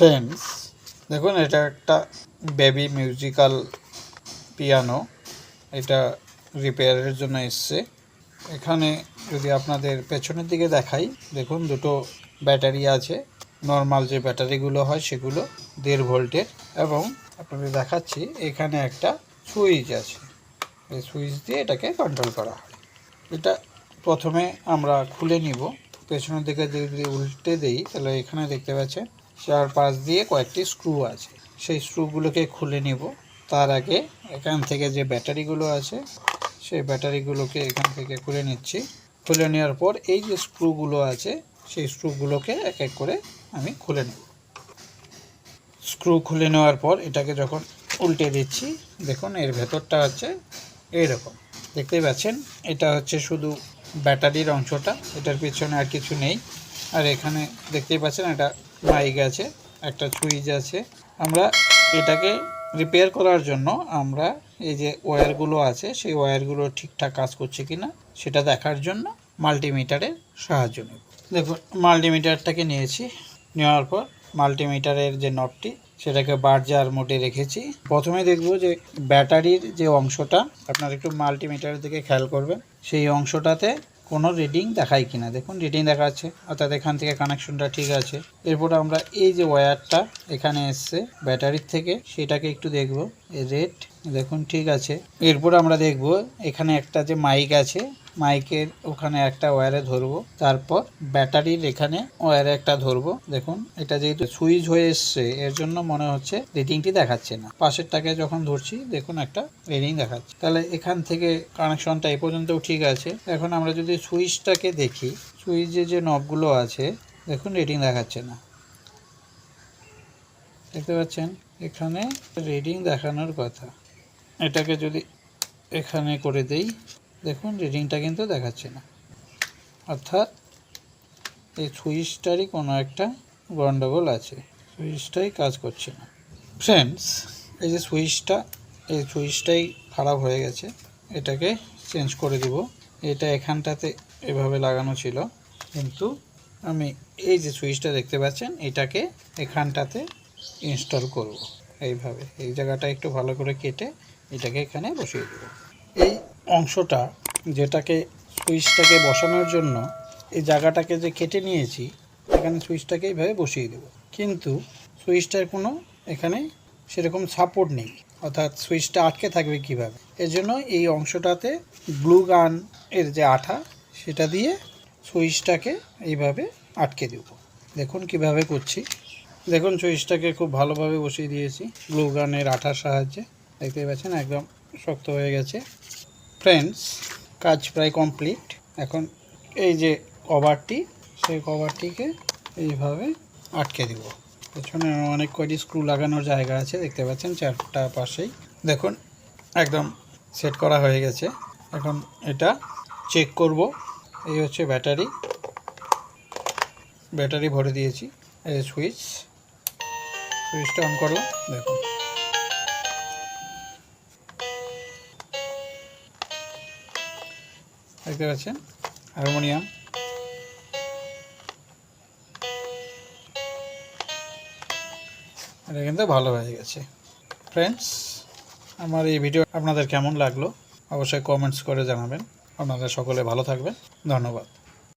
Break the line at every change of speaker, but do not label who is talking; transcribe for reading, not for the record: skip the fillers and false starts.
Friends, দেখুন এটা একটা বেবি মিউজিক্যাল পিয়ানো। এটা রিপেয়ারের জন্য এসছে। এখানে যদি আপনাদের পেছনের দিকে দেখাই, দেখুন দুটো ব্যাটারি আছে। নর্মাল যে ব্যাটারিগুলো হয় সেগুলো 1.5 ভোল্টের, এবং আপনাদের দেখাচ্ছি এখানে একটা সুইচ আছে। এই সুইচ দিয়ে এটাকে কন্ট্রোল করা হয়। এটা প্রথমে আমরা খুলে নিব। পেছনের দিকে যদি উল্টে দেই তাহলে এখানে দেখতে পাচ্ছেন চারপাশ দিয়ে কয়েকটি স্ক্রু আছে। সেই স্ক্রুগুলোকে খুলে নিব। তার আগে এখান থেকে যে ব্যাটারিগুলো আছে সেই ব্যাটারিগুলোকে এখান থেকে খুলে নিচ্ছি। খুলে নেওয়ার পর এই যে স্ক্রুগুলো আছে সেই স্ক্রুগুলোকে এক এক করে আমি খুলে নেব। স্ক্রু খুলে নেওয়ার পর এটাকে যখন উল্টে দিচ্ছি, দেখুন এর ভেতরটা হচ্ছে এইরকম দেখতেই পাচ্ছেন। এটা হচ্ছে শুধু ব্যাটারির অংশটা, এটার পিছনে আর কিছু নেই। আর এখানে দেখতেই পাচ্ছেন একটা মাইক আছে, একটা সুইচ আছে। আমরা এটাকে রিপেয়ার করার জন্য আমরা এই যে ওয়্যারগুলো আছে সেই ওয়্যারগুলো ঠিকঠাক কাজ করছে কিনা সেটা দেখার জন্য মাল্টিমিটারের সাহায্য নেব। দেখুন মাল্টিমিটারটাকে নিয়েছি। নেওয়ার পর মাল্টিমিটারের যে নবটি সেটাকে বার্জার মোডে রেখেছি। প্রথমে দেখব যে ব্যাটারির যে অংশটা, আপনারা একটু মাল্টিমিটারের দিকে খেয়াল করবেন, সেই অংশটাতে কোনো রিডিং দেখায় কিনা। দেখুন রিডিং দেখাচ্ছে, অর্থাৎ এখান থেকে কানেকশনটা ঠিক আছে। এরপর আমরা এই যে ওয়্যারটা এখানে এসছে ব্যাটারির থেকে সেটাকে একটু দেখব, রেড, দেখুন ঠিক আছে। এরপর আমরা দেখব এখানে একটা যে মাইক আছে, মাইকের ওখানে একটা ওয়্যারে ধরবো, তারপর ব্যাটারির এখানে ওয়্যারে একটা ধরবো। দেখুন এটা যেহেতু সুইচ হয়ে এসছে এর জন্য মনে হচ্ছে রিডিংটি দেখাচ্ছে না। পাশেরটাকে যখন ধরছি দেখুন একটা রিডিং দেখাচ্ছে। তাহলে এখান থেকে কানেকশনটা এই পর্যন্তও ঠিক আছে। এখন আমরা যদি সুইচটাকে দেখি, সুইচে যে নবগুলো আছে দেখুন রিডিং দেখাচ্ছে না। দেখতে পাচ্ছেন এখানে রিডিং দেখানোর কথা। এটাকে যদি এখানে করে দেই, দেখুন রিডিংটা কিন্তু দেখাচ্ছে না, অর্থাৎ এই সুইচটারই কোনো একটা গন্ডগোল আছে, সুইচটাই কাজ করছে না। ফ্রেন্ডস, এই যে সুইচটাই খারাপ হয়ে গেছে, এটাকে চেঞ্জ করে দিব। এটা এখানটাতে এভাবে লাগানো ছিল, কিন্তু আমি এই যে সুইচটা দেখতে পাচ্ছেন এটাকে এখানটাতে ইনস্টল করব। এইভাবে এই জায়গাটা একটু ভালো করে কেটে এটাকে এখানে বসিয়ে দেব। এই অংশটা যেটাকে সুইচটাকে বসানোর জন্য এই জায়গাটাকে যে কেটে নিয়েছি, এখানে সুইচটাকে এইভাবে বসিয়ে দেব। কিন্তু সুইচটার কোনো এখানে সেরকম সাপোর্ট নেই, অর্থাৎ সুইচটা আটকে থাকবে কিভাবে। এর জন্য এই অংশটাতে গ্লু গান এর যে আঠা সেটা দিয়ে সুইচটাকে এইভাবে আটকে দেব। দেখুন কিভাবে করছি। দেখুন সুইচটাকে খুব ভালোভাবে বসিয়ে দিয়েছি গ্লু গানের আঠার সাহায্যে। দেখতে পাচ্ছেন একদম শক্ত হয়ে গেছে। ফ্রেন্ডস, কাজ প্রায় কমপ্লিট। এখন এই যে কভারটি, সেই কভারটিকে এইভাবে আটকে দেব। পেছনে অনেক কয়টি স্ক্রু লাগানোর জায়গা আছে, দেখতে পাচ্ছেন চারটা পাশেই। দেখুন একদম সেট করা হয়ে গেছে। এখন এটা চেক করব। এই হচ্ছে ব্যাটারি ভরে দিয়েছি। এই সুইচটা অন করলাম, দেখুন দেখতে পাচ্ছেন হারমোনিয়াম। এটা কিন্তু ভালো হয়ে গেছে। ফ্রেন্ডস, আমার এই ভিডিও আপনাদের কেমন লাগলো অবশ্যই কমেন্টস করে জানাবেন। আপনারা সকলে ভালো থাকবেন। ধন্যবাদ।